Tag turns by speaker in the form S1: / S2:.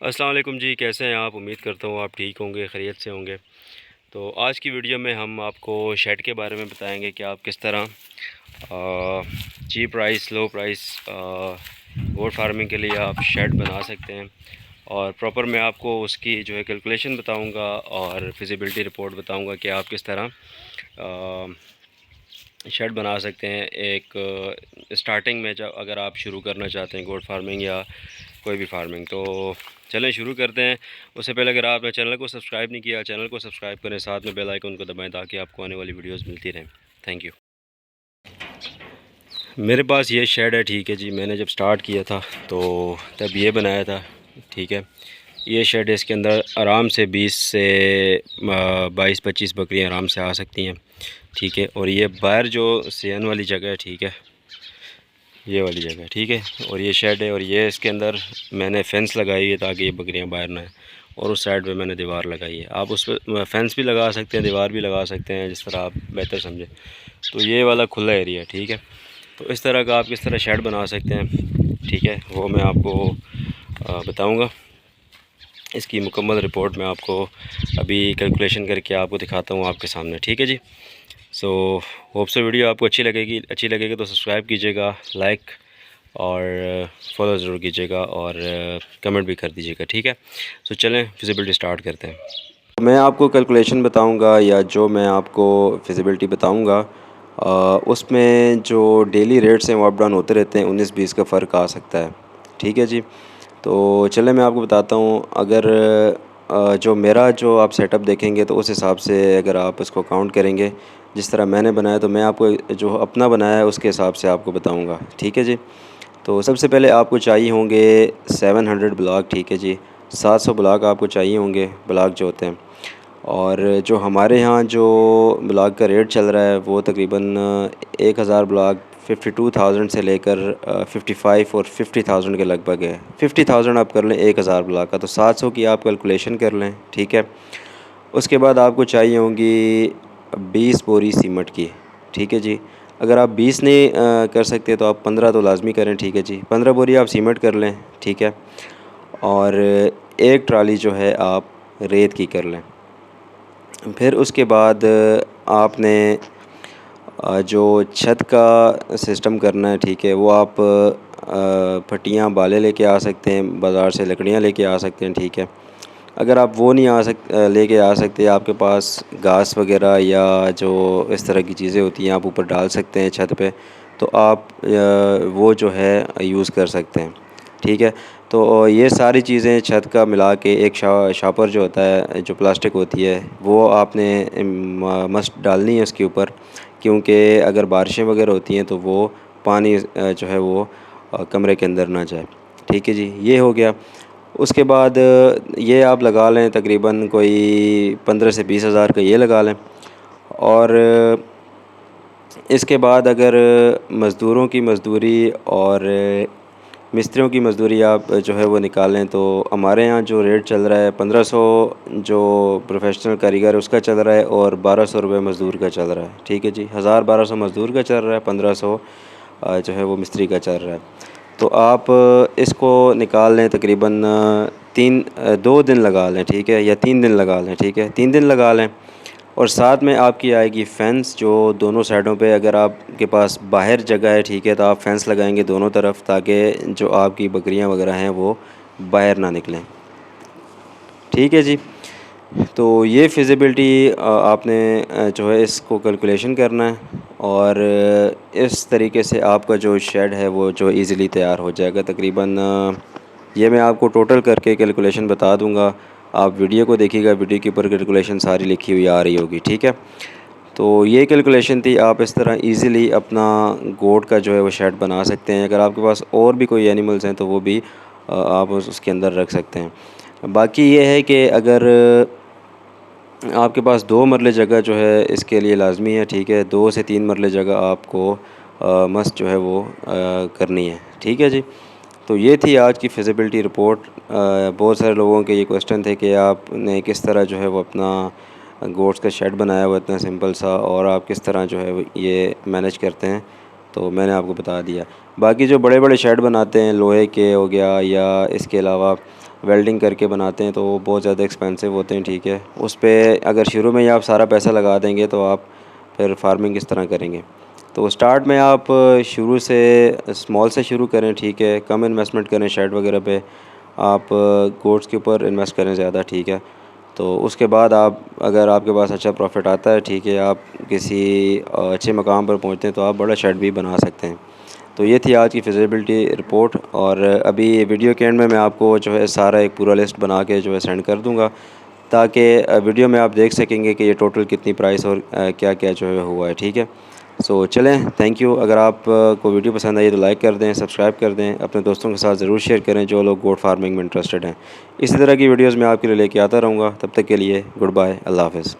S1: अस्सलाम वालेकुम जी, कैसे हैं आप? उम्मीद करता हूँ आप ठीक होंगे, खैरियत से होंगे। तो आज की वीडियो में हम आपको शेड के बारे में बताएंगे कि आप किस तरह cheap price, low price goat farming के लिए आप शेड बना सकते हैं। और प्रॉपर मैं आपको उसकी जो है कैलकुलेशन बताऊंगा और फिजिबिलिटी रिपोर्ट बताऊंगा कि आप किस तरह शेड बना सकते हैं। एक स्टार्टिंग में जब अगर आप शुरू करना चाहते हैं गोट फार्मिंग या कोई भी फार्मिंग, तो चलें शुरू करते हैं। उससे पहले अगर आपने चैनल को सब्सक्राइब नहीं किया, चैनल को सब्सक्राइब करें, साथ में बेल आइकन को दबाएं ताकि आपको आने वाली वीडियोस मिलती रहें। Thank you. मेरे पास ये शेड है, ठीक है जी। मैंने जब स्टार्ट किया था तो तब ये बनाया था, ठीक है। ये शेड है, इसके अंदर आराम से 20 से 22-25 बकरियाँ आराम से आ सकती हैं, ठीक है। और ये बाहर जो सियान वाली जगह है, ठीक है, ये वाली जगह, ठीक है। और ये शेड है और ये इसके अंदर मैंने फेंस लगाई है ताकि ये बकरियां बाहर ना आए। और उस साइड पे मैंने दीवार लगाई है। आप उस पर फेंस भी लगा सकते हैं, दीवार भी लगा सकते हैं, जिस तरह आप बेहतर समझें। तो ये वाला खुला एरिया है, ठीक है। तो इस तरह का आप किस तरह शेड बना सकते हैं, ठीक है, वो मैं आपको बताऊँगा। इसकी मुकम्मल रिपोर्ट मैं आपको अभी कैलकुलेशन करके आपको दिखाता हूँ आपके सामने, ठीक है जी। सो होप से वीडियो आपको अच्छी लगेगी तो सब्सक्राइब कीजिएगा, लाइक और फॉलो ज़रूर कीजिएगा और कमेंट भी कर दीजिएगा, ठीक है। सो चलें फिजिबिलिटी स्टार्ट करते हैं। मैं आपको कैलकुलेशन बताऊंगा या जो मैं आपको फिजिबिलिटी बताऊंगा, उसमें जो डेली रेट्स हैं वो अप डाउन होते रहते हैं, 19-20 का फ़र्क आ सकता है, ठीक है जी। तो चलें मैं आपको बताता हूँ। अगर जो मेरा जो आप सेटअप देखेंगे तो उस हिसाब से अगर आप इसको काउंट करेंगे जिस तरह मैंने बनाया, तो मैं आपको जो अपना बनाया है उसके हिसाब से आपको बताऊंगा, ठीक है जी। तो सबसे पहले आपको चाहिए होंगे 700 ब्लॉक, ठीक है जी। 700 ब्लॉक आपको चाहिए होंगे, ब्लॉक जो होते हैं। और जो हमारे यहाँ जो ब्लॉक का रेट चल रहा है वो तकरीबन 1000 ब्लॉक 52,000 से लेकर 55 और 50,000 के लगभग है। 50,000 आप कर लें 1000 ब्लॉक का, तो 700 की आप कैलकुलेशन कर लें, ठीक है। उसके बाद आपको चाहिए होंगी 20 बोरी सीमेंट की, ठीक है जी। अगर आप 20 नहीं कर सकते तो आप 15 तो लाजमी करें, ठीक है जी। 15 बोरी आप सीमेंट कर लें, ठीक है। और एक ट्राली जो है आप रेत की कर लें। फिर उसके बाद आपने जो छत का सिस्टम करना है, ठीक है, वो आप फटियाँ बाले लेके आ सकते हैं, बाज़ार से लकड़ियाँ लेके आ सकते हैं, ठीक है। अगर आप वो नहीं लेके आ सकते, आपके पास घास वगैरह या जो इस तरह की चीज़ें होती हैं आप ऊपर डाल सकते हैं छत पे, तो आप वो जो है यूज़ कर सकते हैं, ठीक है। तो ये सारी चीज़ें छत का मिला के एक शापर जो होता है, जो प्लास्टिक होती है, वो आपने मस्ट डालनी है उसके ऊपर, क्योंकि अगर बारिशें वगैरह होती हैं तो वो पानी जो है वो कमरे के अंदर ना जाए, ठीक है जी। ये हो गया। उसके बाद ये आप लगा लें तकरीबन कोई 15 से 20 हज़ार का ये लगा लें। और इसके बाद अगर मज़दूरों की मज़दूरी और मिस्त्रियों की मज़दूरी आप जो है वो निकालें, तो हमारे यहाँ जो रेट चल रहा है 1500 जो प्रोफेशनल कारीगर है उसका चल रहा है, और 1200 रुपये मज़दूर का चल रहा है, ठीक है जी। 1000-1200 मज़दूर का चल रहा है, 1500 जो है वो मिस्त्री का चल रहा है। तो आप इसको निकाल लें तकरीबन 2 दिन लगा लें, ठीक है, या 3 दिन लगा लें, ठीक है, 3 दिन लगा लें। और साथ में आपकी आएगी फेंस जो दोनों साइडों पे, अगर आपके पास बाहर जगह है, ठीक है, तो आप फेंस लगाएंगे दोनों तरफ ताकि जो आपकी बकरियां वगैरह हैं वो बाहर ना निकलें, ठीक है जी। तो ये फिजिबिलिटी आपने जो है इसको कैलकुलेशन करना है, और इस तरीके से आपका जो शेड है वो जो इजीली तैयार हो जाएगा। तकरीबन ये मैं आपको टोटल करके कैलकुलेशन बता दूंगा, आप वीडियो को देखिएगा, वीडियो के ऊपर कैलकुलेशन सारी लिखी हुई आ रही होगी, ठीक है। तो ये कैलकुलेशन थी, आप इस तरह इजीली अपना गोट का जो है वो शेड बना सकते हैं। अगर आपके पास और भी कोई एनिमल्स हैं तो वो भी आप उसके अंदर रख सकते हैं। बाकी ये है कि अगर आपके पास 2 मरले जगह जो है इसके लिए लाजमी है, ठीक है। 2 से 3 मरले जगह आपको मस्ट जो है वो करनी है, ठीक है जी। तो ये थी आज की फिजिबिलिटी रिपोर्ट। बहुत सारे लोगों के ये क्वेश्चन थे कि आपने किस तरह जो है वो अपना गोट्स का शेड बनाया हुआ इतना सिंपल सा, और आप किस तरह जो है ये मैनेज करते हैं, तो मैंने आपको बता दिया। बाकी जो बड़े बड़े शेड बनाते हैं लोहे के हो गया, या इसके अलावा वेल्डिंग करके बनाते हैं तो वो बहुत ज़्यादा एक्सपेंसिव होते हैं, ठीक है। उस पे अगर शुरू में ही आप सारा पैसा लगा देंगे तो आप फिर फार्मिंग किस तरह करेंगे। तो स्टार्ट में आप शुरू से स्मॉल से शुरू करें, ठीक है। कम इन्वेस्टमेंट करें शेड वगैरह पे, आप गोट्स के ऊपर इन्वेस्ट करें ज़्यादा, ठीक है। तो उसके बाद आप अगर आपके पास अच्छा प्रॉफिट आता है, ठीक है, आप किसी अच्छे मकाम पर पहुँचते हैं तो आप बड़ा शेड भी बना सकते हैं। तो ये थी आज की फिजिबिलिटी रिपोर्ट। और अभी वीडियो के एंड में मैं आपको जो है सारा एक पूरा लिस्ट बना के जो है सेंड कर दूँगा, ताकि वीडियो में आप देख सकेंगे कि ये टोटल कितनी प्राइस और क्या क्या जो है हुआ है, ठीक है। सो चलें, थैंक यू। अगर आप को वीडियो पसंद आई तो लाइक कर दें, सब्सक्राइब कर दें, अपने दोस्तों के साथ ज़रूर शेयर करें जो लोग गोट फार्मिंग में इंटरेस्टेड हैं। इसी तरह की वीडियोज़ मैं आपके लिए लेके आता रहूँगा। तब तक के लिए गुड बाय, अल्लाह हाफ़िज़।